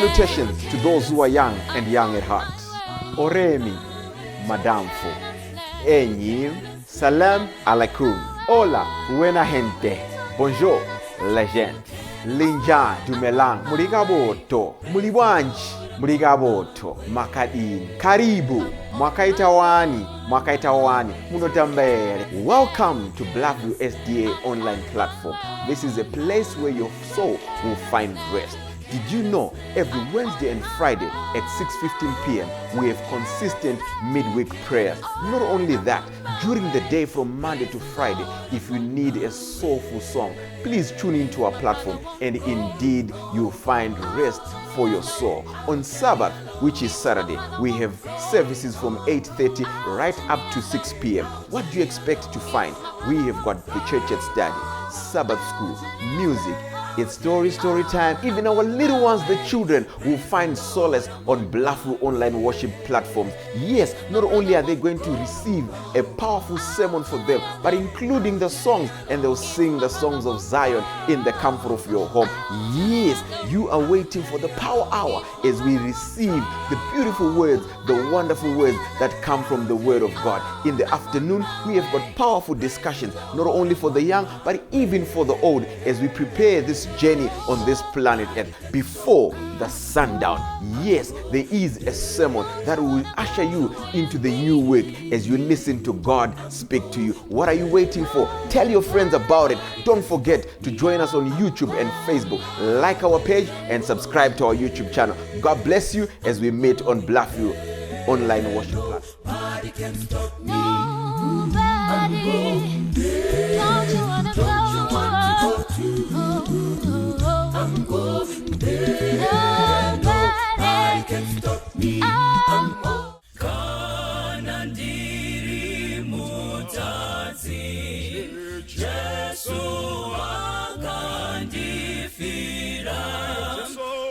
Salutations to those who are young and young at heart. Oremi, Madamfo, Enyim, Salam alaikum. Hola, buena gente. Bonjour, legend. Linja, Dumelang, Murigaboto, Muliwanji, Murigaboto, Makadin, Karibu, Mwakaitawani, Munotambere. Welcome to Blackvue SDA online platform. This is a place where your soul will find rest. Did you know every Wednesday and Friday at 6:15 p.m. we have consistent midweek prayers? Not only that, during the day from Monday to Friday, if you need a soulful song, please tune into our platform and indeed you'll find rest for your soul. On Sabbath, which is Saturday, we have services from 8:30 right up to 6 p.m. What do you expect to find? We have got the church at study, Sabbath school, music. It's story time. Even our little ones, the children, will find solace on Blackvue online worship platforms. Yes, not only are they going to receive a powerful sermon for them, but including the songs, and they'll sing the songs of Zion in the comfort of your home. Yes, you are waiting for the power hour as we receive the beautiful words, the wonderful words that come from the Word of God. In the afternoon, we have got powerful discussions, not only for the young, but even for the old, as we prepare this journey on this planet Earth before the sundown. Yes, there is a sermon that will usher you into the new week as you listen to God speak to you. What are you waiting for? Tell your friends about it. Don't forget to join us on YouTube and Facebook. Like our page and subscribe to our YouTube channel. God bless you as we meet on Blackvue online worship platform. Nobody can stop me. Don't you wanna go? I'm going there. Nobody can stop me. I'm Kanandiri mutazi Jesu akandifira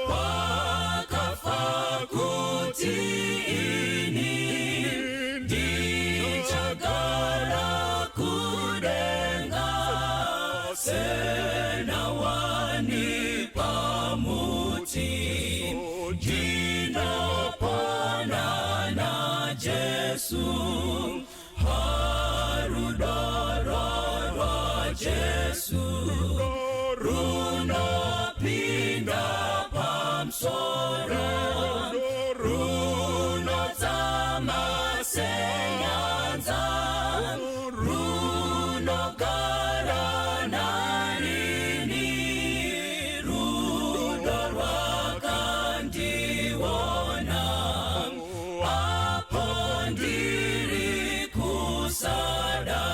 wakafa kutini ndichagara kudenga sena wani pamuti jina panana Jesu harudororwa Jesu runa pinda pamsora runa tamasenyanza runa garananini rudorwa kandiwona apondiri kusada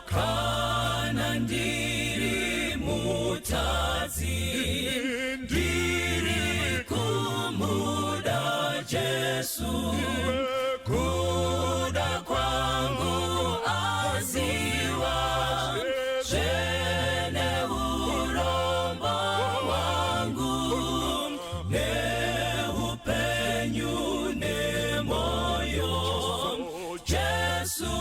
kanandiri mutazi ndiri kumuda Jesu kuda kwangu aziwa jene urombo wangu ne upenyu ne moyo Jesu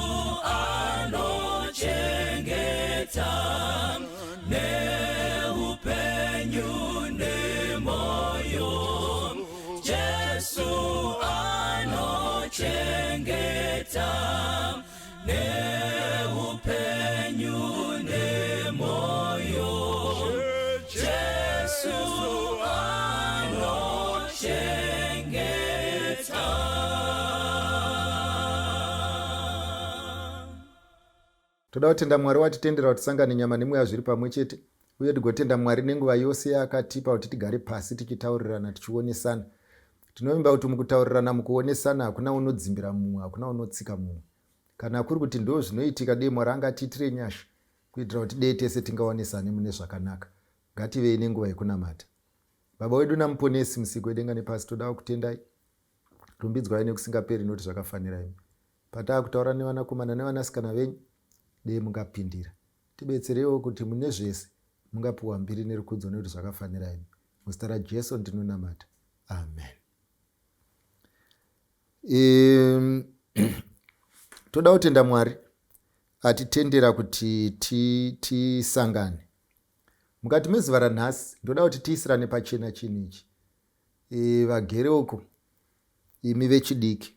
anochengeta ne upenyu ne moyo Jesu anochengeta ne upenyu ne moyo Jesu anochengeta. Toda kutenda Mwari watitendera kuti tisangane nyama nemweya zviri pamwe chete, uye tigotenda Mwari nenguva yose yakatipa kuti tigare pasi tichitaurirana tichionesana. Tinovimba kuti mukutaurirana mukuonesana hakuna unodzimbira mumwe, hakuna unotsika mumwe. Kana kuri kuti ndo zvinoitika dei Mwari angatiitire nyasha kuitira kuti dei tese tingaonesane mune zvakanaka. Ngativei nenguva yekunamata. Baba wedu namuponesi musiko wedenga nepasi, toda kutendai. Rumbidzwai nekusingaperi noti zvakafanira imi. Pataa kutaura nevanakomana nevanasikana venyu, dei mungapindira. Tibetserewo kuti mune zvese mungapuwa mbiri nerukudzo nekuti zvakafanira imi. Muzita raJesu ndinonamata. Amen. Toda kutenda Mwari atitendera kuti tisangane. Mukati mezuva ranhasi ndoda kuti tiisirane pachena chinhu ichi. vagere uko, imi vechidiki.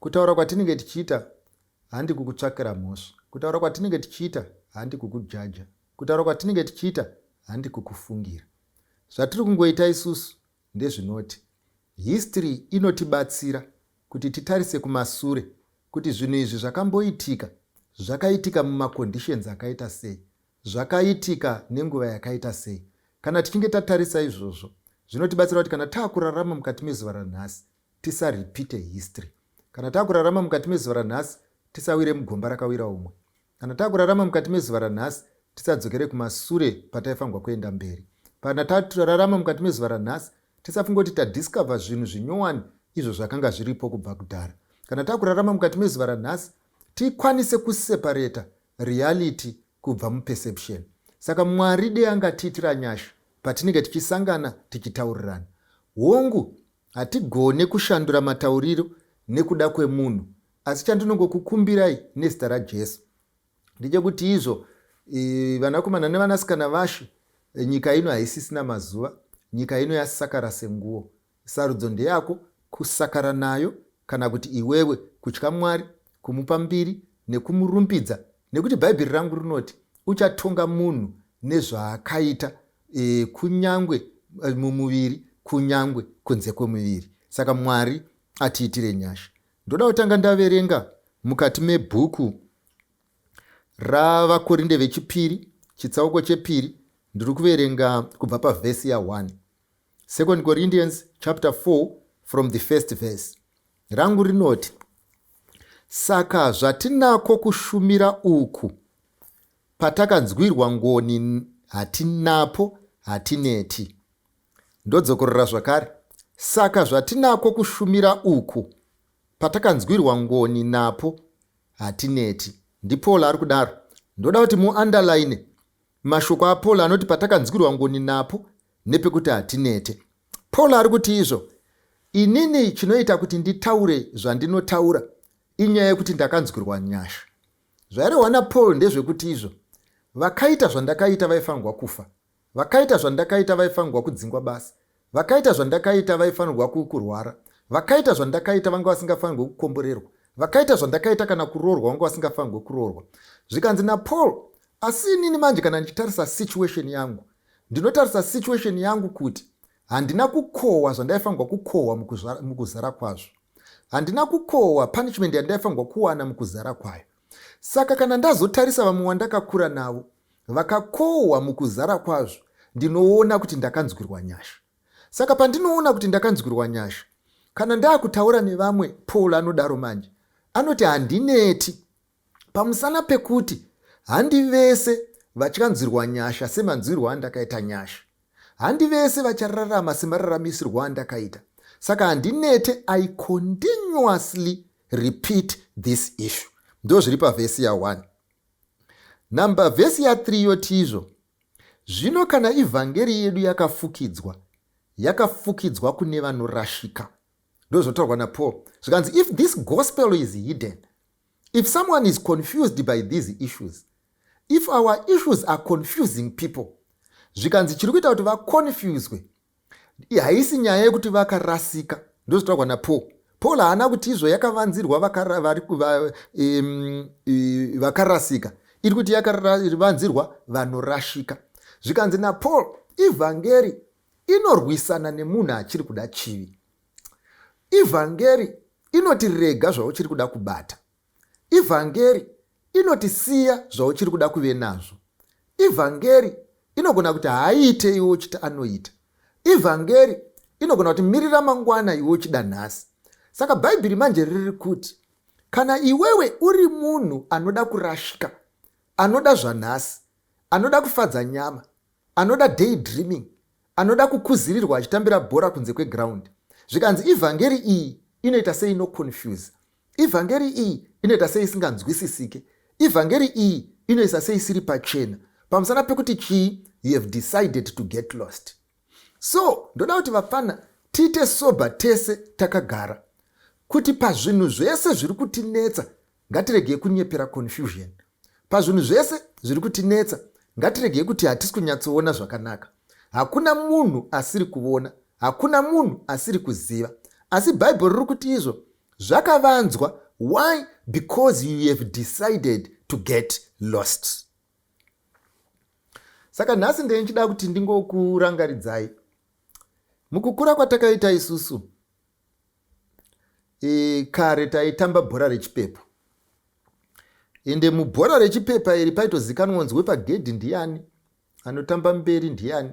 Kutaura kwatinenge tichiita handi kukutsvakira mhosva. Kutaura kwatinenge tichiita handi kukujaja. Kutaura kwatinenge tichiita handi kukufungira. Zvatiri kungoita isusu ndezvinoti history inotibatsira kuti titarise kumasure kuti zvinhu izvi zvakamboitika, zvakaitika mumaconditions akaita sei, zvakaitika nenguva yakaita sei. Kana tichinge tatarisa izvozvo, zvinotibatsira kuti kana taakurarama mukati mezuva ranhasi tisaripite history. Kana taakurarama mukati mezuva ranhasi tisawire mugomba rakawira umwe. Kana taakurarama mukati mezuva ranhasi tisadzokere kumasure pataifanirwa kuenda mberi. Kana takurarama mukati mezuva ranhasi tisafunga kuti tadiscover zvinhu zvinyowani izvo zvakanga zviripo kubva kudhara. Kana takurarama mukati mezuva ranhasi tikwanise kuseparata reality kubva muperception. Saka Mwari dei angatiitira nyasha patinenge tichisangana tichitaurirana. Hongu hatigone kushandura matauriro nekuda kwemunhu, asi chandinongokukumbirai nezita raJesu ndechekuti izvo vanakomana nevanasikana vashe, nyika ino haisisina mazuva, nyika ino yasakara senguo. Sarudzo ndeyako kusakara nayo kana kuti iwewe kutya Mwari, kumupa mbiri nekumurumbidza, nekuti Bhaibheri rangu rinoti uchatonga munhu nezvaakaita kunyangwe mumuviri kunyangwe kunze kwemuviri. Saka Mwari atiitire nyasha. Ndoda kutanga ndaverenga mukati mebhuku ravakorinde vechipiri chitsauko chepiri. Ndiri kuverenga kubva pavhesi ya1. 2 Corinthians chapter 4 from the first verse. Rangu rinoti, saka zvatinako kushumira uku patakanzwirwa ngoni hatinapo hatineti. Ndodzokorera zvakare. Saka zvatinako kushumira uku patakanzwirwa ngoni napo hatineti. Paul ari kudaro. Ndoda kuti muunderline mashoko aPaul anoti patakanzwirwa ngoni napo nepekuti hatinete. Paul ari kuti izvo, inini chinoita kuti nditaure zvandinotaura inyaya yekuti ndakanzwirwa nyasha. Zvairehwa naPaul ndezvekuti izvo, vakaita zvandakaita vaifanirwa kufa, vakaita zvandakaita vaifanirwa kudzingwa basa, vakaita zvandakaita vaifanirwa kurwara, vakaita zvandakaita vanga vasingafanirwa kukomborerwa, vakaita zvandakaita kana kuroorwa vanga vasingafanirwa kuroorwa. Zvikanzi naPaul, asi inini manje kana ndichitarisa situation yangu, ndinotarisa situation yangu kuti handina kukohwa zvandaifanirwa kukohwa mukuzara kwazvo. Handina kukohwa punishment yandaifanirwa kuwana mukuzara kwayo. Saka kana ndazotarisa vamwe wandakakura navo vakakohwa mukuzara kwazvo, ndinoona kuti ndakanzwirwa nyasha. Saka pandinoona kuti ndakanzwirwa nyasha, kana ndaakutaura nevamwe, Paul anodaro manje, anoti handineti pamusana pekuti handi vese vachanzwirwa nyasha semanzwirwa andakaita nyasha. Handi vese vachararama semararamisirwa andakaita. Saka handinete, I continuously repeat this issue. Ndo zviri pavhesi ya1. Namba vhesi ya3 yoti izvo, zvino kana ivhangeri yedu yakafukidzwa kune vanorashika. Ndo zvotaurwa naPaul. Zvikanzi if this gospel is hidden, if someone is confused by these issues, if our issues are confusing people, zvikanzi chiri kuita kuti vakonfuswe haisi nyaya yekuti vakarasika. Ndo zvotaurwa naPaul. Paul haana kuti izvo yakavanzirwa vakarasika, iri kuti yakavanzirwa vanorashika. Zvikanzi naPaul, ivhangeri inorwisana nemunhu achiri kuda chivi. Ivhangeri inotirega zvauchiri kuda kubata. Ivhangeri inotisiya zvauchiri kuda kuve nazvo. Ivhangeri inogona kuti haaite iwo chiti anoita. Ivhangeri inogona kuti mirira mangwana iwo chida nhasi. Saka Bhaibheri manje riri kuti kana iwewe uri munhu anoda kurashika, anoda zvanhasi, anoda kufadza nyama, anoda daydreaming, anoda kukuzirirwa achitambira bhora kunze kweground, zvikanzi ivhangeri iyi inoita sei inoconfuse, ivhangeri iyi inoita sei isinganzwisisike, ivhangeri iyi inoisa sei isiri pachena, pamusana pekuti chii, you have decided to get lost. So ndoda kuti vapfana tiite sober tese takagara, kuti pazvinhu zvese zviri kutinetsa ngatirege kunyepera confusion. Pazvinhu zvese zviri kutinetsa ngatirege kuti hatisi kunyatsoona zvakanaka. Hakuna munhu asiri kuona, Hakuna munhu asiri kuziva. Asi Bible riri kuti izvo zvakavanzwa. Why? Because you have decided to get lost. Saka nhasi ndechida kuti ndingokurangaridzai. Mukukura kwatakaita isusu, kare taitamba bhora rechipepa. Ende mubhora rechipepa iri paitozikanwa kunzi wepagedhi ndiani, anotamba mberi ndiani,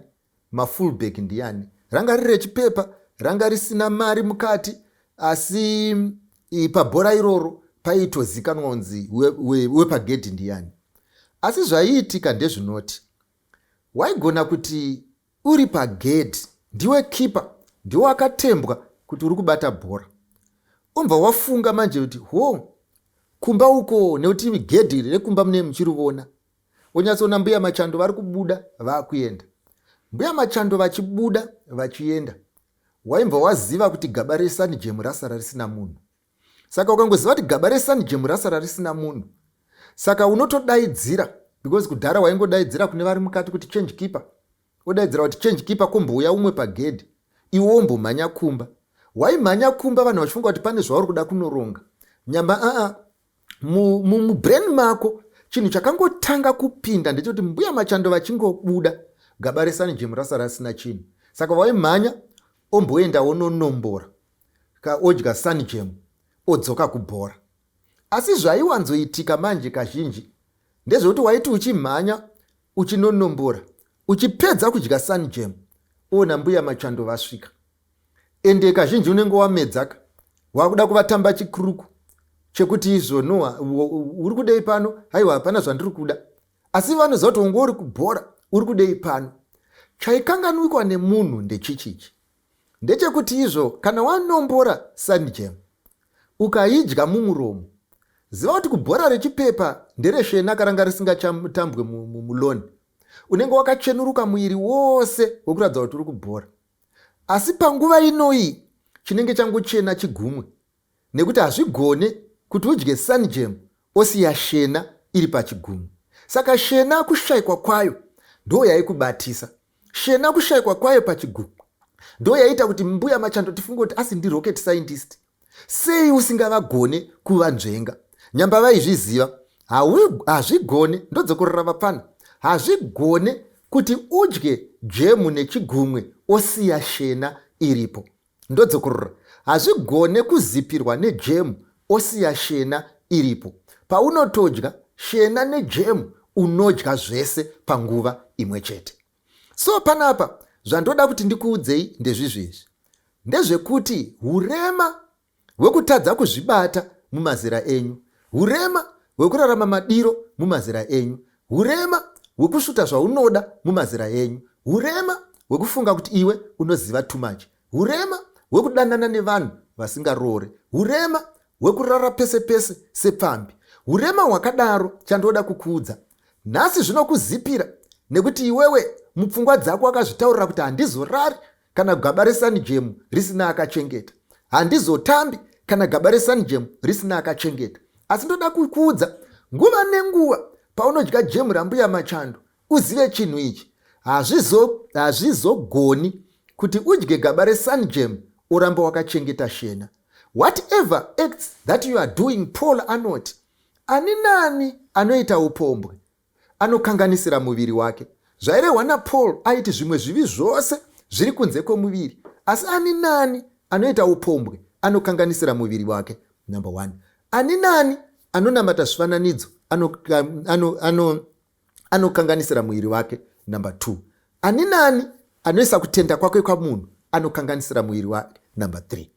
mafullback ndiani. Ranga riri rechipepa, ranga risina mari mukati, asi pabhora iroro paitozikanwa kunzi wepagedhi ndiani. Asi zvaiitika ndezvinoti, waigona kuti uri pagedhi, ndiwe kipa, ndiwe wakatembwa kuti uri kubata bhora. Umbva wafunga manje kuti kumba uko, nekuti gedhi rekumba mune muchiriona. Wonyatsoona mbuya Machando vari kubuda vakuenda. Mbuya Machando vachibuda vachienda. Waimbva waziva kuti gaba reSun Jam rasara risina munhu. Saka ukangoziva kuti gaba reSun Jam rasara risina munhu, saka unotodaidzira, because kudhara waingodaidzira kune vari mukati kuti change keeper. Odaidzira kuti change keeper kumbouya umwe pagedhi, iwe wombomhanya kumba. Waimhanya kumba vanhu vachifunga kuti pane zvauri kuda kunoronga. Nyamba mubrain mako chinhu chakangotanga kupinda ndechoti mbuya Machando vachingobuda, gaba reSun Jam rasara risina chinhu. Saka waimhanya omboenda wononombora, odya Sun Jam, odzoka kubhora. Asi zvaiwanzoitika manje kazhinji ndezvekuti waiti uchimhanya uchinonombora, uchipedza kudya Sun Jam, ona mbuya Machando vasvika. Ende kazhinji unenge wamedzaka, wakuda kuvatamba chikuruku chekuti izvo uri kudei pano, haiwa hapana zvandiri kuda. Asi vanoziva kuti unge uri kubhora, uri kudei pano. Chaikanganwikwa nemunhu ndechichichi, ndechekuti izvo kana wanombora Sun Jam ukaidya mumuromo, ziva kuti kubhora rechipepa ndereshena karanga risingachatambwe muloni. Unenge wakachenuruka muiri wose wokuradza kuti uri kubhora. Asi panguva inoyi chinenge changochena chigumwe, nekuti hazvigone kuti udye Sun Jam osiya shena iri pachigumwe. Saka shena kushayikwa kwayo ndo yaikubatisa. Shena kushayikwa kwayo pachigumwe ndo yaita kuti mbuya Machando tifunge kuti asi ndi rocket scientist. Sei usingavagone kuvanzvenga? Nyamba vaizviziva, hazvigone, ndodzokorora vapana. Hazvigone kuti udye jemu nechigumwe osiya shena iripo. Ndodzokorora. Hazvigone kuzipirwa nejemu osiya shena iripo. Paunotodya shena nejemu unodya zvese panguva imwe chete. So panapa zvandoda kuti ndikuudzei ndezvizvezvi. Ndezvekuti hurema hwekutadza kuzvibata mumazera enyu, hurema hwekurarama madiro mumazera enyu, hurema hwekusvuta zvaunoda mumazera enyu, hurema hwekufunga kuti iwe unoziva too much, hurema hwekudanana nevanhu vasingaroore, hurema hwekurara pese pese sepfambi. Hurema hwakadaro chandoda kukuudza nhasi zvinokuzipira, nekuti iwewe mupfungwa dzako akazvitaurira kuti handizorari kana gaba reSun Jam risina akachengeta, handizotambi kana gaba reSun Jam risina akachengeta. Asi ndoda kukuudza, nguva nenguva paunodya jemu rambuya Machando, uzive chinhu ichi, hazvizogoni kuti udye gaba reSun Jam oramba wakachengeta shena. Whatever acts that you are doing, Paul anoti, ani nani anoita upombwe anokanganisira muviri wake. Zvairehwa naPaul aiti zvimwe zvivi zvose zviri kunze kwomuviri, asi ani nani anoita upombwe anokanganisira muviri wake. Number 1. Ani nani anonamata zvifananidzo anokanganisira muviri wake. Number 2. Ani nani anoisa kutenda kwake kwamunhu anokanganisira muviri wake. Number 3.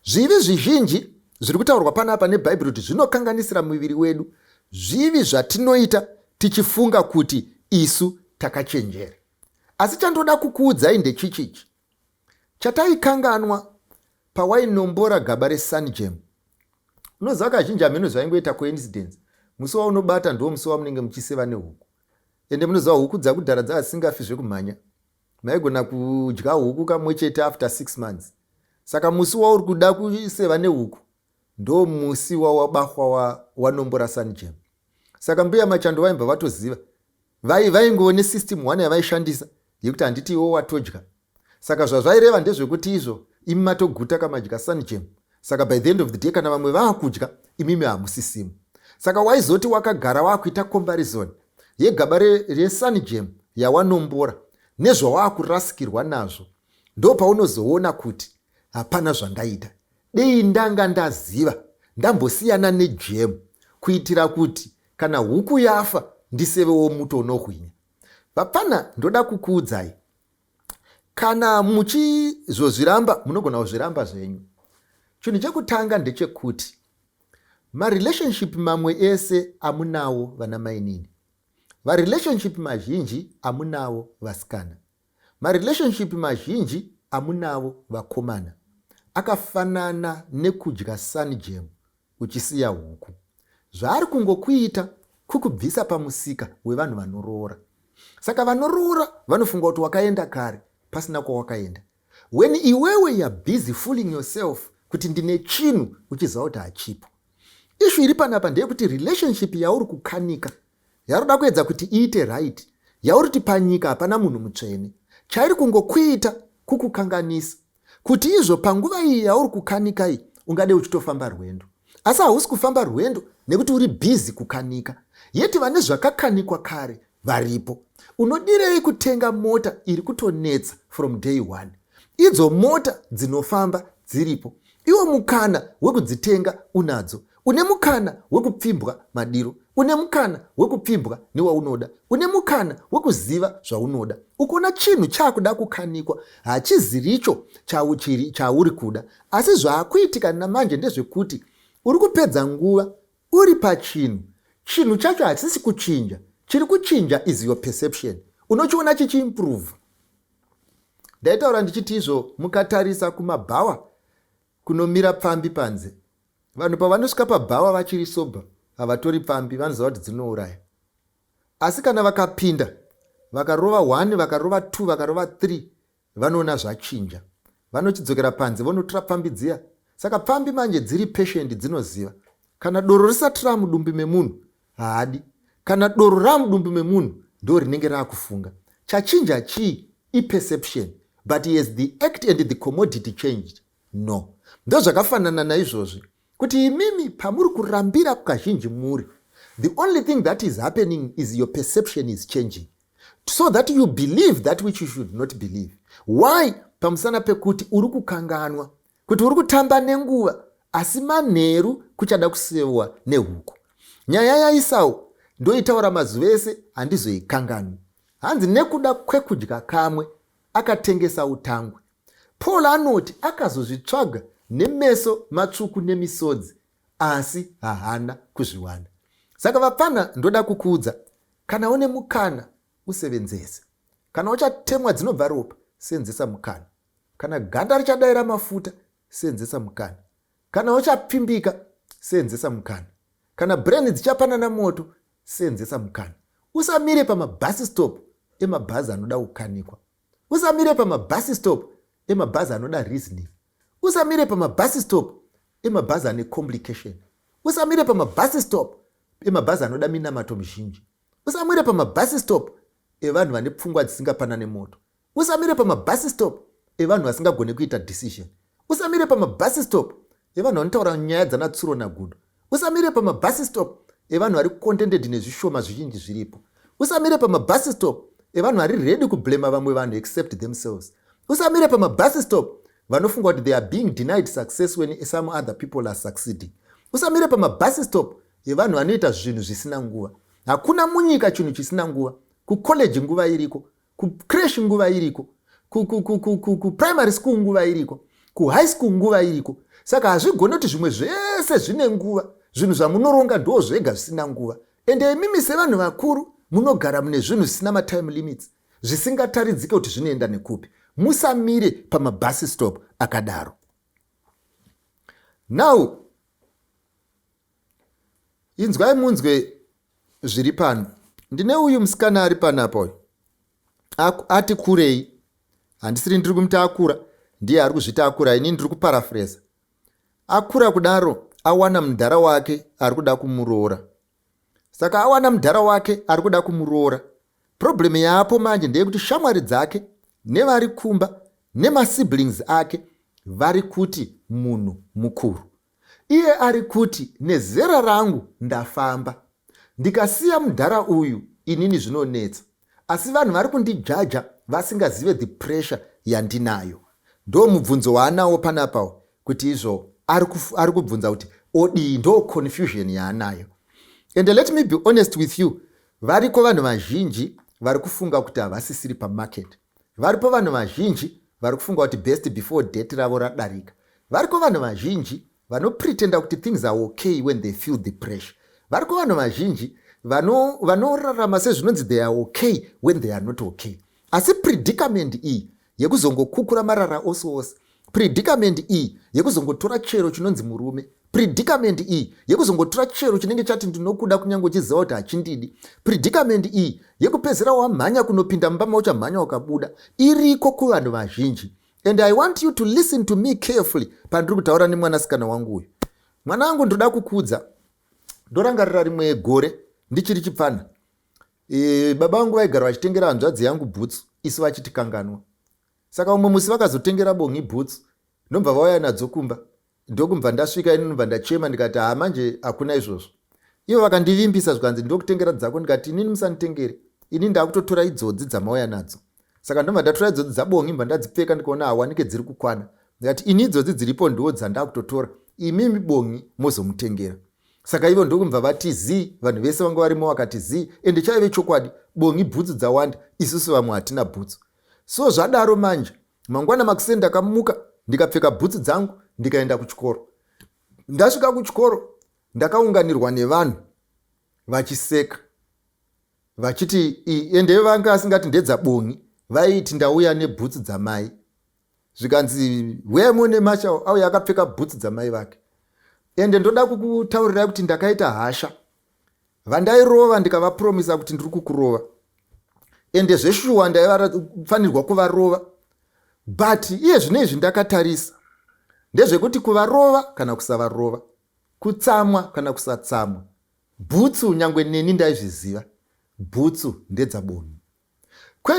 Zvivi zvizhinji zviri kutaurwa panapa neBhaibheri kuti zvinokanganisira muviri wedu, zvivi zvatinoita tichifunga kuti isu takachenjera. Asi chandoda kukuudzai ndechichichi, chataikanganwa pawainombora gaba reSun Jam. Unoziva kazhinji hameno zvaingoita coincidence. Musi waunobata ndo musi wamunenge muchiseva nehuku. Ende munoziva huku dzakudhara dzasingafi zvekumhanya. Maigona kudya huku kamwe chete after 6 months. Saka musi wauri kuda kuseva nehuku ndo musi wawabahwa wanombora Sun Jam. Saka mbuya Machando vaimba vatoziva. Vaingoone system 1 yavaishandisa yekuti handiti iwo watodya. Saka zvazvaireva ndezvekuti izvo imi matoguta kamadya sunjam. Saka by the end of the day kana vamwe vaakudya imimi hamusisimo. Saka waizoti wakagara wakuita comparison yegaba resunjam yawanombora nezvawakurasikirwa nazvo, ndo paunozoona kuti hapana zvandaita. Dei ndanga ndaziva ndambosiyana nejemu kuitira kuti kana huku yafa ndisevewo muto unohwinya. Vapana ndoda kukuudzai, kana muchizozviramba munogona kuzviramba zvenyu. Chinhu chekutanga ndechekuti marelationship mamwe ese amunawo vana mainini. Varelationship mazhinji amunawo vasikana. Marelationship mazhinji amunawo vakomana. Akafanana nekudya sunjam uchisiya huku. Zvaari kungokuita kukubvisa pamusika wevanhu vanoroora. Saka vanoroora vanofunga kuti wakaenda kare pasina kwawakaenda. When iwewe you are busy fooling yourself kuti ndine chinhu uchiziva kuti hachipo. Ishu iri panapa ndeyekuti relationship yauri kukanika yaroda kuedza kuti iite right, yauri kuti panyika hapana munhu mutsvene, chairi kungokuita kukukanganisa kuti izvo panguva iyi yauri kukanika iyi ungade uchitofamba rwendo. Asi hausi kufamba rwendo nekuti uri busy kukanika, yeti vane zvakakanikwa kare varipo. Unodirei kutenga mota iri kutonetsa from day one? Idzo mota dzinofamba dziripo, iwo mukana wekudzitenga unadzo. Une mukana wekupfimbwa madiro, une mukana wekupfimbwa newaunoda, une mukana wekuziva zvaunoda. Ukona chinhu chakuda kukanikwa hachiziricho chauri kuda, asi zvaakuitika namanje ndezvekuti uri kupedza nguva uri pachinhu. Chinhu chacho hachisi kuchinja, chiri kuchinja is your perception. Unochiona chichiimprove. Ndaitaura ndichiti izvo mukatarisa kumabhawa kunomira pfambi panze. Vanhu pavanosvika pabhawa vachiri soba havatori pfambi, vanoziva kuti dzinouraya. Asi kana vakapinda vakarova 1, vakarova 2, vakarova 3, vanoona zvachinja. Vanochidzokera panze vonotora pfambi dziya. Saka pfambi manje dziri patient, dzinoziva kana doro risati ramudumbi memunhu haadi, kana doro ramudumbi memunhu ndo rinenge raakufunga. Chachinja chii? I-perception. But yes, the act and the commodity changed. No. Ndo zvakafanana naizvozvi kuti imimi pamuri kurambira kazhinji muri, the only thing that is happening is your perception is changing, so that you believe that which you should not believe. Why? Pamusana pekuti uri kukanganwa, kuti uri kutamba nenguva, asi manheru kuchada kusevwa nehuku. Nyaya yaIsau ndoitaura mazuva ese handizoikanganwi. Hanzi nekuda kwekudya kamwe akatengesa utangwe. Paul anoti akazozvitsvaga nemeso matsvuku nemisodzi, asi hahana kuzviwana. Saka vapana ndoda kukuudza, kana une mukana usevenzese. Kana uchatemwa dzinobva ropa, senzesa mukana. Kana ganda richadaira mafuta, senzesa mukana. Kana uchapfimbika, senzesa mukana. Kana brain dzichapanana moto, senzesa mukana. Usamire pamabhasi stop emabhazi anoda kukanikwa. Usamire pamabhasi stop emabhazi anoda reasoning. Usamire pamabhasi stop emabhazi ane complication. Usamire pamabhasi stop emabhazi anoda minamato mizhinji. Usamire pamabhasi stop evanhu vane pfungwa dzisingapanane moto. Usamire pamabhasi stop evanhu vasingagone kuita decision. Usamire pamabhasi stop evanhu vanotaura nyaya dzanatsuro nagudo. Usamire pamabhasi stop evanhu vari contented nezvishoma zvizhinji zviripo. Usamire pamabhasi stop evanhu vari ready kublema vamwe vanhu except themselves. Usamire pamabhasi stop vanofunga kuti they are being denied success when some other people are succeeding. Usamire pamabhasi stop evanhu vanoita zvinhu zvisina nguva. Hakuna munyika chinhu chisina nguva. Kucollege nguva iriko, kucrash nguva iriko, kuprimary school nguva iriko, kuhigh school nguva iriko. Saka hazvigone kuti zvimwe zvese zvine nguva. Zvinhu zvamunoronga ndo zvega zvisina nguva. Ende imimi sevanhu vakuru munogara mune zvinhu zvisina matime limits, zvisingataridzike kuti zvinoenda nekupi. Musamire pamabhasi stop akadaro. Now, inzwai munzwe zviri pano. Ndine uyu musikana ari panapo. Ati kurei. Handisiri ndiri kumuti akura. Ndiye ari kuzvita akura. Ini ndiri kuparaphrase. Akura kudaro, awana mudhara wake ari kuda kumuroora. Saka awana mudhara wake ari kuda kumuroora. Problem yaapo manje ndeyekuti shamwari dzake nevari kumba nemasiblings ake vari kuti munhu mukuru. Iye ari kuti nezera rangu ndafamba, ndikasiya mudhara uyu inini zvinonetsa, asi vanhu vari kundijaja vasingazive the pressure yandinayo. Ndo mubvunzo waanawo panapawo kuti izvo ari kubvunza kuti odii, ndo confusion yaanayo. And let me be honest with you, variko vanhu vazhinji vari kufunga kuti havasisiri pamarket. Varipo vanhu vazhinji vari kufunga kuti best before date ravo radarika. Variko vanhu vazhinji vanopretenda kuti things are okay when they feel the pressure. Variko vanhu vazhinji vanorarama sezvinonzi they are okay when they are not okay. Asi predicament iyi yekuzongokukura marara ose ose, predicament iyi yekuzongotora chero chinonzi murume, predicament iyi yekuzongotora chero chinenge chati ndinokuda kunyange uchiziva kuti hachindidi, predicament iyi yekupedzera wamhanya kunopinda mumba mauchamhanya ukabuda, iriko kuvanhu vazhinji. And I want you to listen to me carefully pandiri kutaura nemwanasikana wangu uyu. Mwana wangu ndoda kukudza, ndorangarira rimwe gore ndichiri chipfana. Baba vangu vaigara vachitengera hanzvadzi yangu bhutsu, isu vachitikanganwa. Saka umwe musi vakazotengera bongi bhutsu, ndobva vauya nadzo kumba. Ndokubva ndasvika ini ndobva ndachema ndikati manje hakuna izvozvo. Ivo vakandivimbisa zvikanzi ndokutengera dzako, ndikati inini musanditengere, ini ndakutotora idzodzi dzamauya nadzo. Saka ndobva ndatora idzodzi dzabongi mba ndadzipfeka ndikaona hawanike dziri kukwana. Ndikati ini idzodzi dziripo ndiwo dzandakutotora, imimi bongi mozomutengera. Saka ivo ndokubva vati zii, vanhu vese vanga varimo vakati zii, ende chaive chokwadi, bongi bhutsu dzawanda, isusu vamwe hatina bhutsu. So zvadaro manje, mangwana makuseni ndakamuka, ndikapfeka bhutsu dzangu, ndikaenda kuchikoro. Ndasvika kuchikoro, ndakaunganirwa nevanhu vachiseka, vachiti ende vanga asingati ndedzabongi, vaiti ndauya nebhutsu dzamai. Zvikanzi wemo neMachando auya akapfeka bhutsu dzamai vake. Ende ndoda kukutaurira kuti ndakaita hasha. Vandairova ndikavapromisa kuti ndiri kukurova. Ende zveshuwa ndaifanirwa kuvarova. But iye zvinezvi ndakatarisa ndezvekuti kuvarova kana kusavarova, kutsamwa kana kusatsamwa, bhutsu nyangwe neni ndaizviziva, bhutsu ndedzabongi.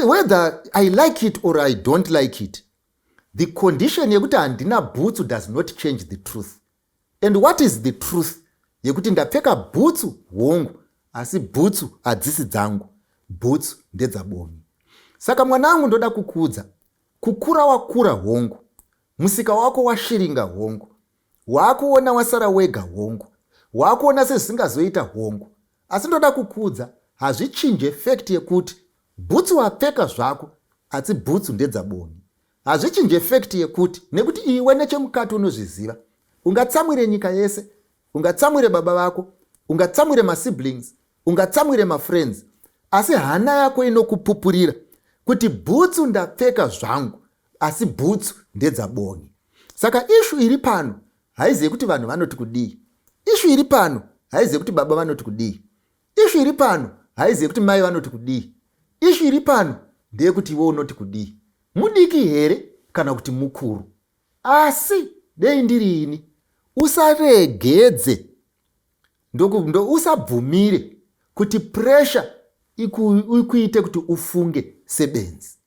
Whether I like it or I don't like it, the condition yekuti handina bhutsu does not change the truth. And what is the truth? Yekuti ndapfeka bhutsu hongu, asi bhutsu hadzisi dzangu, bhutsu ndedzabongi. Saka mwanangu ndoda kukudza, kukura wakura hongu, musika wako washiringa hongu, wakuona wasara wega hongu, wakuona sezvisingazoita hongu. Asi ndoda kukudza, hazvichinje fact yekuti bhutsu wapfeka zvako, asi bhutsu ndedzabongi. Hazvichinje fact yekuti nekuti iwe nechemukati unozviziva, ungatsamwire nyika yese, ungatsamwire baba vako, ungatsamwire masiblings, ungatsamwire mafriends, asi hana yako inokupupurira kuti bhutsu ndapfeka zvangu, asi bhutsu ndedzabongi. Saka ishu iri pano haizivi kuti vanhu vanoti kudii. Ishu iri pano haizivi kuti baba vanoti kudii. Ishu iri pano haizivi kuti mai vanoti kudii. Ishu iri pano ndeyekuti iwe unoti kudii. Mudiki here kana kuti mukuru. Asi dei ndiri ini, usaregedze, usabvumire kuti pressure ikuite kuti ufunge sebenzi.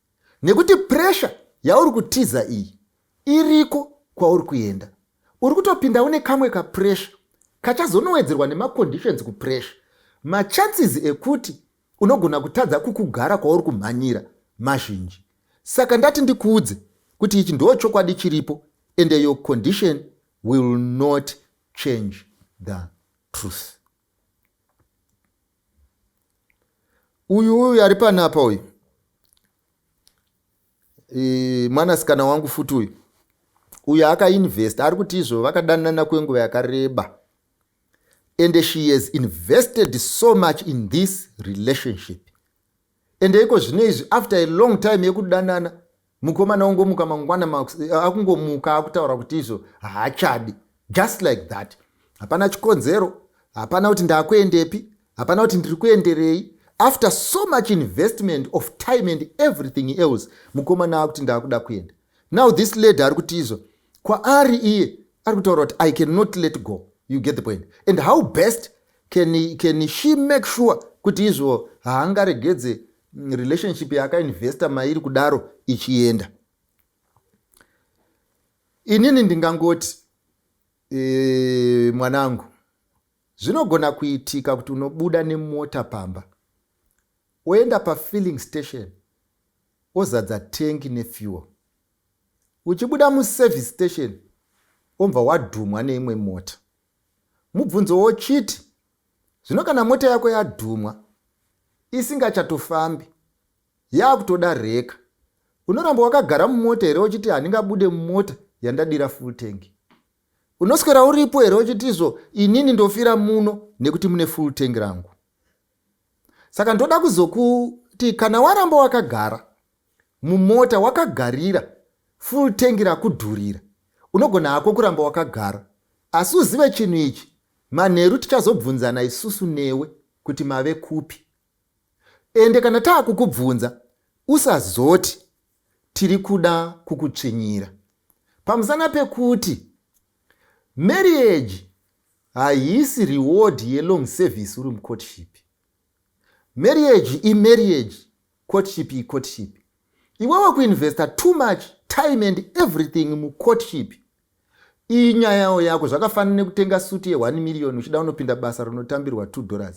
Nekuti pressure yauri kutiza iyi iriko kwauri kuenda. Uri kutopinda une kamwe ka pressure kachazonowedzerwa nemaconditions kupressure. Machances ekuti unogona kutadza kukugara kwauri kumhanyira mazhinji. Saka ndati ndikuudze kuti ichi ndo chokwadi chiripo, and your condition will not change the truth. Uyu ari panapa uyu, mwanasikana wangu futi uyu akainvest, ari kuti izvo vakadanana kwenguva yakareba, and she has invested so much in this relationship. And iko zvinezvi after a long time yekudanana, mukomana ungomuka mangwana akungomuka akutaura kuti izvo haachadi, just like that. Hapana chikonzero, hapana kuti ndakuendepi, hapana kuti ndiri kuenderei. After so much investment of time and everything else, mukomana akuti ndakuda kuenda. Now this lady ari kuti izvo kwaari iye ari kutaura kuti I cannot let go. You get the point. And how best can she make sure kuti izvo haangaregedze relationship yakainvesta mairi kudaro ichienda. Inini ndingangoti mwanangu, zvinogona kuitika kuti unobuda nemota pamba, oenda pafilling station, ozadza tengi nefuel. Uchibuda muservice station, omva wadhumwa neimwe mota. Mubvunzo wochiti, zvino kana mota yako yadhumwa isingachatofambi, yakutoda reka, unoramba wakagara mumota here uchiti handingabude mumota yandadira full tank? Unoswera uripo here uchiti izvo inini ndofira muno nekuti mune full tank rangu? Saka ndoda kuzokuti kana waramba wakagara mumota wakagarira full tank rakudhurira, unogona hako kuramba wakagara, asi uzive chinhu ichi, manheru tichazobvunzana isusu newe kuti mave kupi. Ende kana taakukubvunza, usazoti tiri kuda kukutsvinyira. Pamusana pekuti marriage haisi reward yelong service uri mucourtship. Marriage imarriage, courtship icourtship. Iwewe kuinvesta too much time and everything mucourtship, iyi nyaya yako zvakafanana nekutenga suti ye 1 million uchida unopinda basa rinotambirwa $2.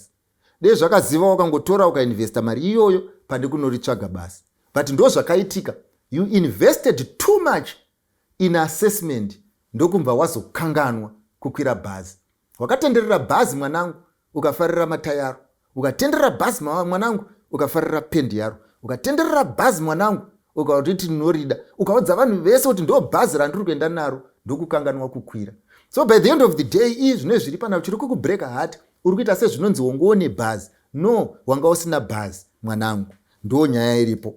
Dei zvakaziva wakangotora ukainvesta mari iyoyo pande kunoritsvaga basa. But ndo zvakaitika, you invested too much in assessment, ndokumva wazokanganwa kukwira bhazi. Wakatenderera bhazi mwanangu, ukafarira matayaro. Ukatenderera bhazi mwanangu, ukafarira pendi yaro. Ukatenderera bhazi mwanangu, ukauti norida. Ukaudza vanhu vese kuti ndo bhazi randiri kuenda naro, ndokukanganwa kukwira. So by the end of the day, izvino zviri pana chiri kukubreak heart, uri kuita sezvinonzi wongoone bhazi. No, wanga usina bhazi mwanangu. Ndo nyaya iripo.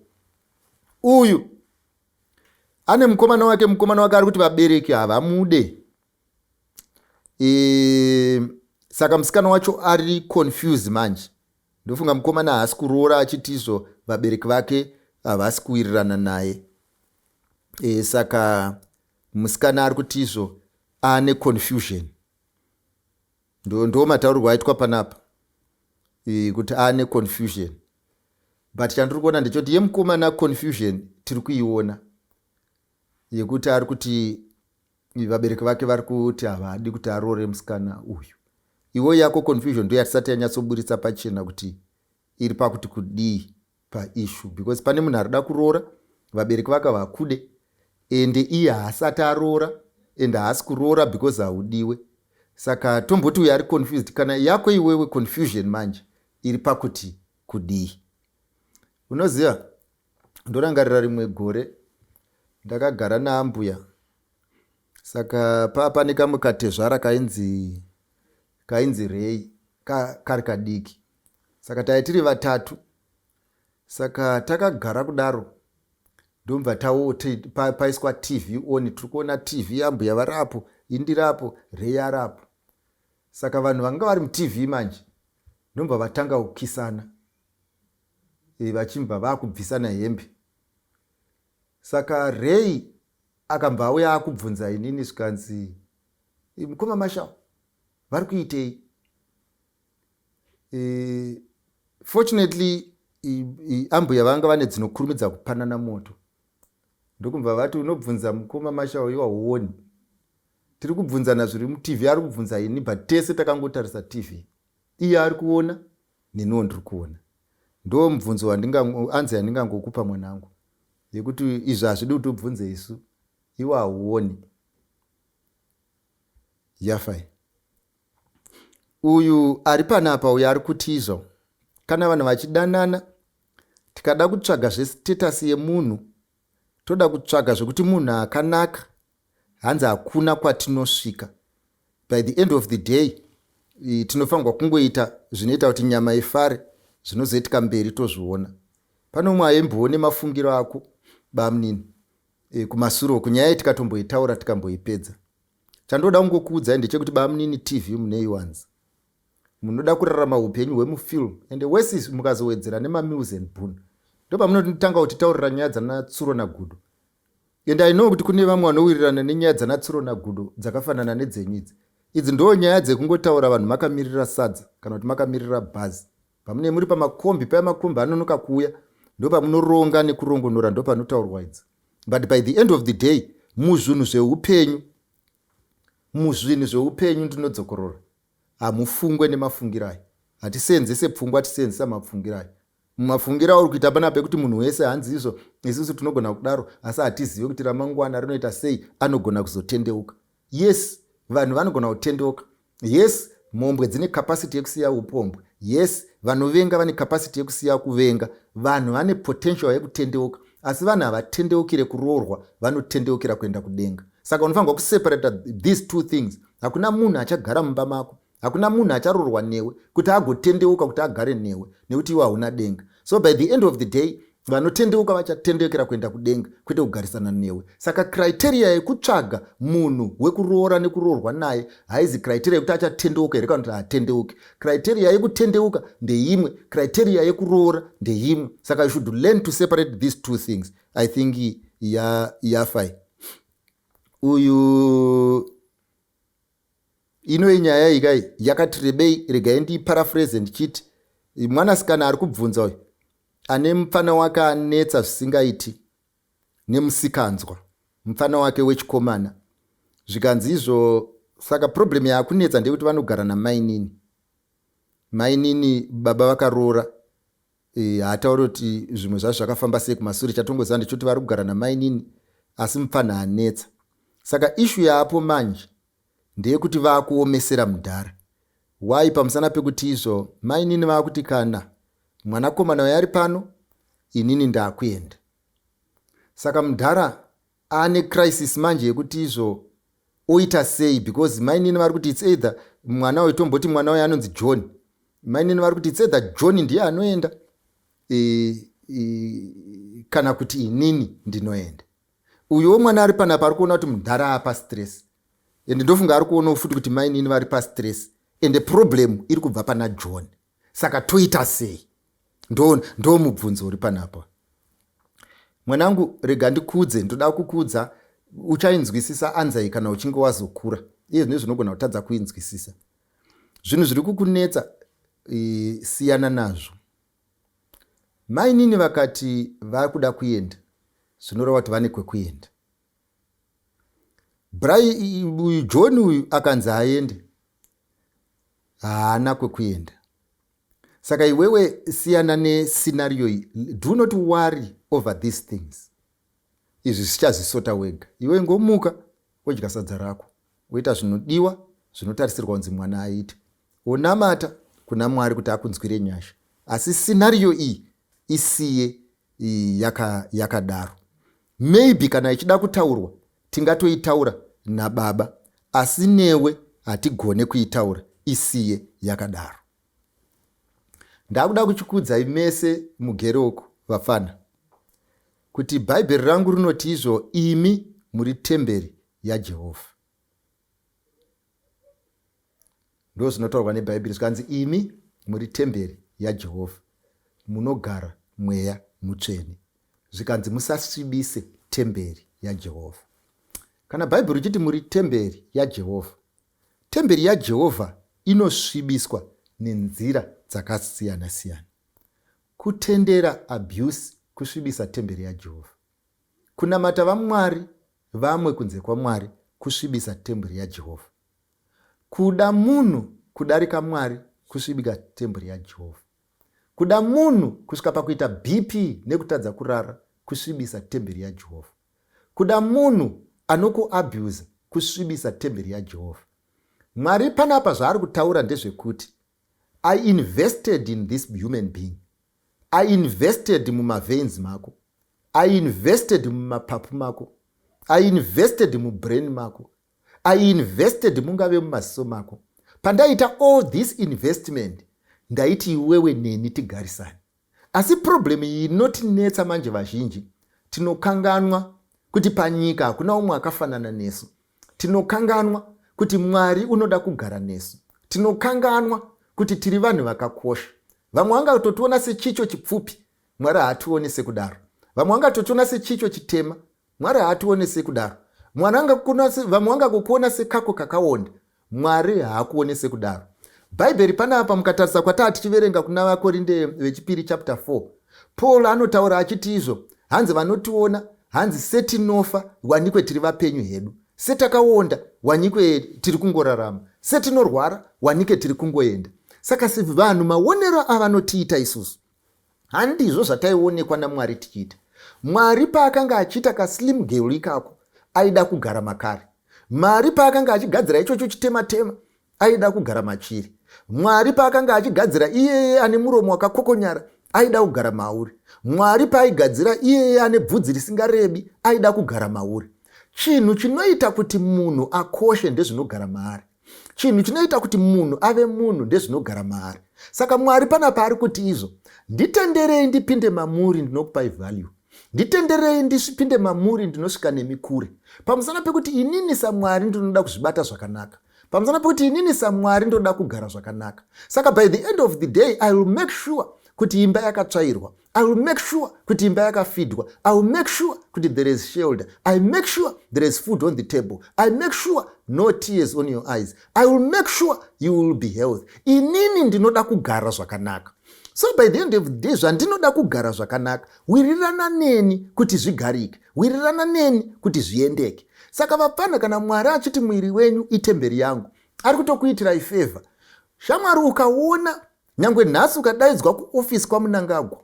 Uyu ane mukomana wake ari kuti vabereki havamude. Saka musikana wacho ari confused manje. Ndofunga mukomana haasi kuroora achiti izvo vabereki vake havasi kuwirirana naye. Saka musikana ari kuti izvo ane confusion. Ndo mataurirwo aitwa panapa, kuti ane confusion. But chandiri kuona ndechoti yemukomana confusion tiri kuiona, yekuti ari kuti vabereki vake vari kuti havadi kuti aroore musikana uyu. Iwo yako confusion ndo yatisati yanyatsoburitsa pachena kuti iri pakuti kudii paissue, because pane munhu arida kuroora, vabereki vake vakude, ende iye haasati aroora, ende haasi kuroora because haudiwe. Saka tomboti uyu ari confused. Kana yako iwewe confusion manje iri pakuti kudii. Unoziva, ndorangarira rimwe gore ndakagara naambuya. Saka pane kamwe katezvara kainzi Rei, kari kadiki. Saka taitiri vatatu. Saka takagara kudaro, ndomva paiswa TV on, tiri kuona TV, ambuya variapo, indirapo, Rei arapo. Saka vanhu vanga vari muTV manje, ndomva vatanga kukisana, vachimba vakubvisana hembe. Saka Rei akamba auya akubvunza inini zvikanzi, mukoma Machando, vari kuitei? Fortunately ambuya vanga vane dzinokurumidza kupanana moto. Ndokumva vati unobvunza mukoma Machando iwa huoni. Tiri kubvunzana zviri muTV, ari kubvunza ini, but tese takangotarisa TV. Iye ari kuona, neniwo ndiri kuona. Ndo mubvunzo anzi yandingangokupa mwanangu, yekuti izvi hazvidi kuti ubvunze isu, iwe hauoni. Yafai. Uyu ari panapa, uyu ari kuti izvo, kana vanhu vachidanana, tikada kutsvaga zvestatus yemunhu, toda kutsvaga zvekuti munhu akanaka, hanzi hakuna kwatinosvika. By the end of the day, tinofanirwa kungoita zvinoita kuti nyama ifare, zvinozoitika mberi tozviona. Pano mumwe aimboone mafungiro ako bamunini kumasuro kunyaya tikatomboitaura tikamboipedza. Chandoda kungokuudzai ndechekuti bamunini TV muneiwanza. Munoda kurarama upenyu hwemufilm, ende wesi mukazowedzera nemamusi and boon, ndo pamunotanga kutitaurira nyaya dzanatsuro nagudo. And I know kuti kune vamwe vanowirirana nenyaya dzanatsuro nagudo dzakafanana nedzenyidzi. Idzi ndo nyaya dzekungotaura vanhu makamirira sadza kana kuti makamirira bhazi. Pamune muri pamakombi, pamakombi anonoka kuuya, ndo pamunoronga nekurongonora, ndo panotaurwa idzi. But by the end of the day, muzvinhu zveupenyu ndinodzokorora. Hamufungwe nemafungiro aya. Hatisenzese pfungwa, tisenzesa mafungiro aya. Mumafungiro uri kuita pana pekuti munhu wese hanzi izvo, isusu tinogona kudaro, asi hatizivi kuti ramangwana rinoita sei, anogona kuzotendeuka. Yes, vanhu vanogona kutendeuka. Yes, mhombwe dzine kapasiti yekusiya upombwe. Yes, vanovenga vane kapasiti yekusiya kuvenga. Vanhu vane potential yekutendeuka, asi vanhu havatendeukire kuroorwa, vanotendeukira kuenda kudenga. Saka unofanirwa kuseparata these two things. Hakuna munhu achagara mumba mako, hakuna munhu acharoorwa newe kuti agotendeuka kuti agare newe, nekuti iwe hauna denga. So by the end of the day, vanotendeuka vachatendeukira kuenda kudenga, kwete kugarisana newe. Saka criteria yekutsvaga munhu wekuroora nekuroorwa naye haizi criteria yekuti achatendeuka here kana kuti haatendeuki. Criteria yekutendeuka ndeimwe, criteria yekuroora ndeimwe. Saka you should learn to separate these two things. I think yafai. Uyu ino inyaya ikai yakati rebei, regai ndiparaphrase ndichiti mwanasikana ari kubvunza uyu ane mufana wake anetsa zvisingaiti nemusikanzwa, mufana wake wechikomana. Zvikanzi izvo, saka problem yakunetsa ndekuti vanogara namainini. Mainini baba vakaroora, hatauri kuti zvimwe zvazvo zvakafamba sei kumashure, chatongoziva ndechoti vari kugara namainini asi mufana anetsa. Saka ishu yaapo manje ndeyekuti vaakuomesera mudhara. Wai pamusana pekuti izvo mainini vaakuti kana mwanakomana waye ari pano, inini ndaakuenda. Saka mudhara ane crisis manje yekuti izvo oita sei, because mainini vari kuti it's either mwana waye, tomboti mwana waye anonzi John, mainini vari kuti it's either John ndiye anoenda kana kuti inini ndinoenda. Uyo mwana ari panapa ari kuona kuti mudhara apa stress, ende ndofunga ari kuona futi kuti mainini vari pa stress, ende problem iri kubva pana John. Saka toita sei? Ndo mubvunzo uri panapa. Mwanangu, rega ndikudze, ndoda kukudza, uchainzwisisa anzai kana uchinge wazokura. Iye zvino zvinogona kutadza kuinzwisisa. Zvinhu zviri kukunetsa, siyana nazvo. Mainini vakati vakuda kuenda, zvinoreva kuti vane kwekuenda. John uyu akanzi aende, haana kwekuenda. Saka iwewe siyana nescenario iyi. Do not worry over these things. Izvi zvichazvisota wega. Iwe ngomuka, wodya sadza rako, woita zvinodiwa, zvinotarisirwa kunzi mwana aite. Onamata kuna Mwari kuti akunzwire nyasha. Asi scenario iyi isiye yakadaro. Maybe kana ichida kutaurwa, tingatoitaura nababa, asi newe hatigone kuitaura, isiye yakadaro. Ndakuda kuchikudza imese mugeroko vafana kuti Bhaibheri rangu rinoti izvo, imi muri temberi yaJehovha. Ndo zvinotaurwa neBhaibheri, zvikanzi imi muri temberi yaJehovha, munogara mweya mutsvene. Zvikanzi musasvibise temberi yaJehovha. Kana Bhaibheri richiti muri temberi yaJehovha, temberi yaJehovha inosvibiswa nenzira dzakasiyana siyana. Kutendera abuse kusvibisa temberi yaJehovha. Kunamata vaMwari vamwe kunze kwaMwari kusvibisa temberi yaJehovha. Kuda munhu kudarika Mwari kusvibika temberi yaJehovha. Kuda munhu kusvika pakuita BP nekutadza kurara kusvibisa temberi yaJehovha. Kuda munhu anokuabuse kusvibisa temberi yaJehovha. Mwari panapa zvaari kutaura ndezvekuti I invested in this human being. I invested mumaveins mako. I invested mumapapu mako. I invested mubrain mako. I invested mungave mumaziso mako. Pandaita all this investment, ndaiti iwewe neni tigarisane. Asi problem iyi inotinetsa manje vazhinji. Tinokanganwa kuti panyika hakuna umwe akafanana nesu. Tinokanganwa kuti Mwari unoda kugara nesu. Tinokanganwa kuti tiri vanhu vakakosha. Vamwe vangatotiona sechicho chipfupi, Mwari haatione sekudaro. Vamwe vangatotiona sechicho chitema, Mwari haatione sekudaro. Vamwe vangakuona sekako kakaonda, Mwari haakuone sekudaro. Bhaibheri panapa mukatarisa kwatava tichiverenga kuna vakorinde vechipiri chapter 4, Paul anotaura achiti izvo, hanzi vanotiona hanzi setinofa wanikwe tiri vapenyu hedu, setakaonda wanikwe tiri kungorarama, setinorwara wanike tiri kungoenda. Saka vanhu maonero avanotiita isusu handizvo zvataionekwa naMwari tichiita. Mwari paakanga achiita kaslim girl ikako aida kugara makare. Mwari paakanga achigadzira ichocho chitema-tema aida kugara machiri. Mwari paakanga achigadzira iyeye ane muromo wakakokonyara aida kugara mauri. Mwari paaigadzira iyeye ane bvudzi risingarebi aida kugara mauri. Chinhu chinoita kuti munhu akoshe ndezvinogara maari. Chinhu chinoita kuti munhu ave munhu ndezvinogara maari. Saka Mwari pana paari kuti izvo, nditenderei ndipinde mamuri ndinokupai value, nditenderei ndipinde mamuri ndinosvika nemikure. Pamusana pekuti inini saMwari ndinoda kuzvibata zvakanaka, pamusana pekuti inini saMwari ndinoda kugara zvakanaka. Saka by the end of the day I will make sure kuti imba yakatsvairwa, I will make sure kuti imba yakafidwa, I will make sure kuti there is shelter, I make sure there is food on the table, I make sure no tears on your eyes, I will make sure you will be healthy. Inini ndinoda kugara zvakanaka. So by the end of the day zvandinoda kugara zvakanaka, wirirana neni kuti zvigarike, wirirana neni kuti zviendeke. Saka vapana kana Mwari achiti mwiri wenyu itemberi yangu, ari kutokuitirai favor. Shamwari ukaona nyangwe nhasi ukadaidzwa kuofisi kwaMunangagwa,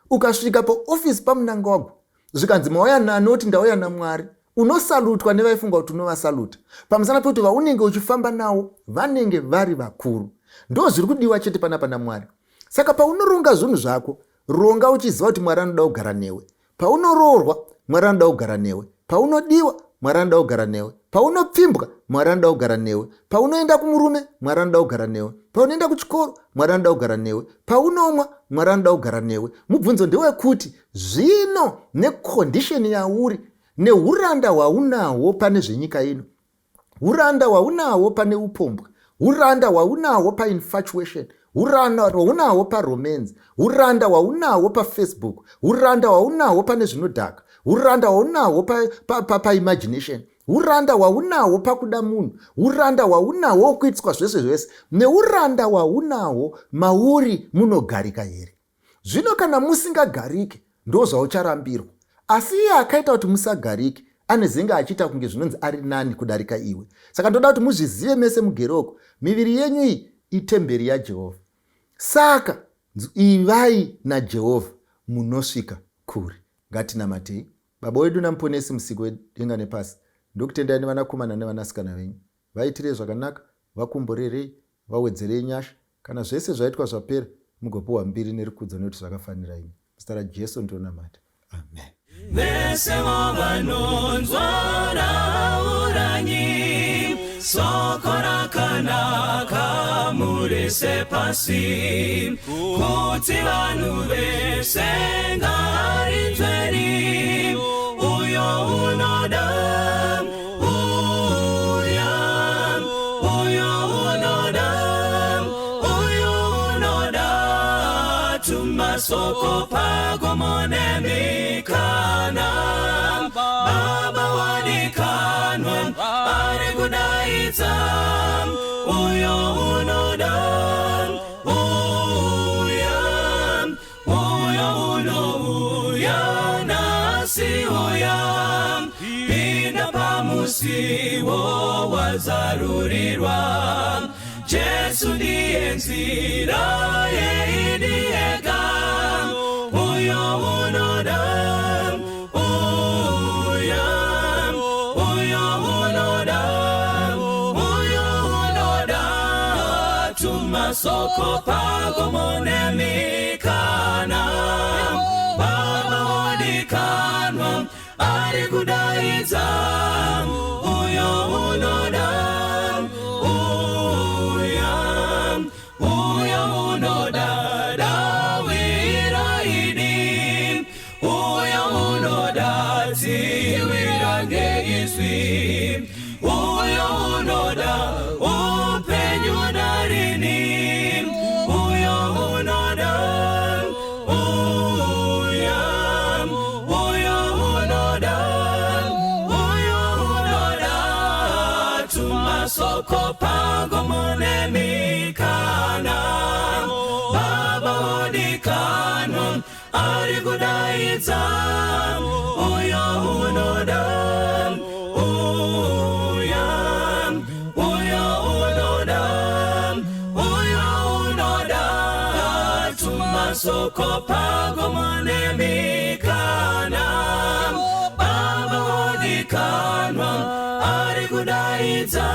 ukasvika paofisi paMunangagwa zvikanzi mauya nanoti ndauya naMwari, unosalutwa nevaifunga kuti unovasaluta. Pamusana pekuti vaunenge uchifamba nawo vanenge vari vakuru. Ndo zviri kudiwa chete panapa naMwari. Saka paunoronga zvinhu zvako, ronga uchiziva kuti Mwari anoda kugara newe. Paunoroorwa, Mwari anoda kugara newe. Paunodiwa, Mwari anoda kugara newe. Paunopfimbwa, Mwari anoda kugara newe. Paunoenda kumurume, Mwari anoda kugara newe. Paunoenda kuchikoro, Mwari anoda kugara newe. Paunomwa, Mwari anoda kugara newe. Mubvunzo ndewekuti zvino necondition yauri, neuranda hwaunahwo pane zvenyika ino, uranda hwaunahwo pane upombwe, uranda hwaunahwo painfatuation, uranda hwaunahwo paromance, uranda hwaunahwo paFacebook, uranda hwaunahwo pane zvinodhaka, uranda hwaunahwo paimagination, uranda hwaunahwo pakuda munhu, uranda hwaunahwo wokuitwa zvese zvese, neuranda hwaunahwo mauri munogarika here. Zvino kana musingagarike ndo zvaucharambirwa. Asi iye akaita kuti musagarike anezenge achiita kunge zvinonzi ari nani kudarika iwe. Saka ndoda kuti muzvizive mese mugeroko, miviri yenyu iyi itemberi yaJehovha. Saka ivai naJehovha munosvika kure. Ngatinamatei. Baba wedu namuponesi musiki wedenga nepasi, ndokutendai nevanakomana nevanasikana venyu, vaitire zvakanaka, vakumborerei, vawedzerei nyasha, kana zvese zvaitwa zvapera mugopiwa mbiri nerikudzo nekuti zvakafanira imi. Muzita raJesu ndinonamata. Amen. Vese vanonzwa uranyi, soko rakanaka murise pasi, kuti vanhu vese ngarinzweni, uyo unoda, uyo unoda, tuma soko pagomonemikana, Baba wadikanwa, ari kudaidza, uyo unoda, uya nasi uya, pinda pamusiwo wazarurirwa, Jesu ndiye nzira yeidiyega, uyo unoda, soko pagomonemikana, Baba wadikanwa, ari kudaidza, uyo unoda, uyo unoda, dawiraidi, uyo unoda, tiwirange izwi, uyo unoda, upenyu darini, soko pagomonemikana, Baba wadikanwa, ari kudaidza, uyo pamasoko pako monemikana Baba odikanwa ari kudaidza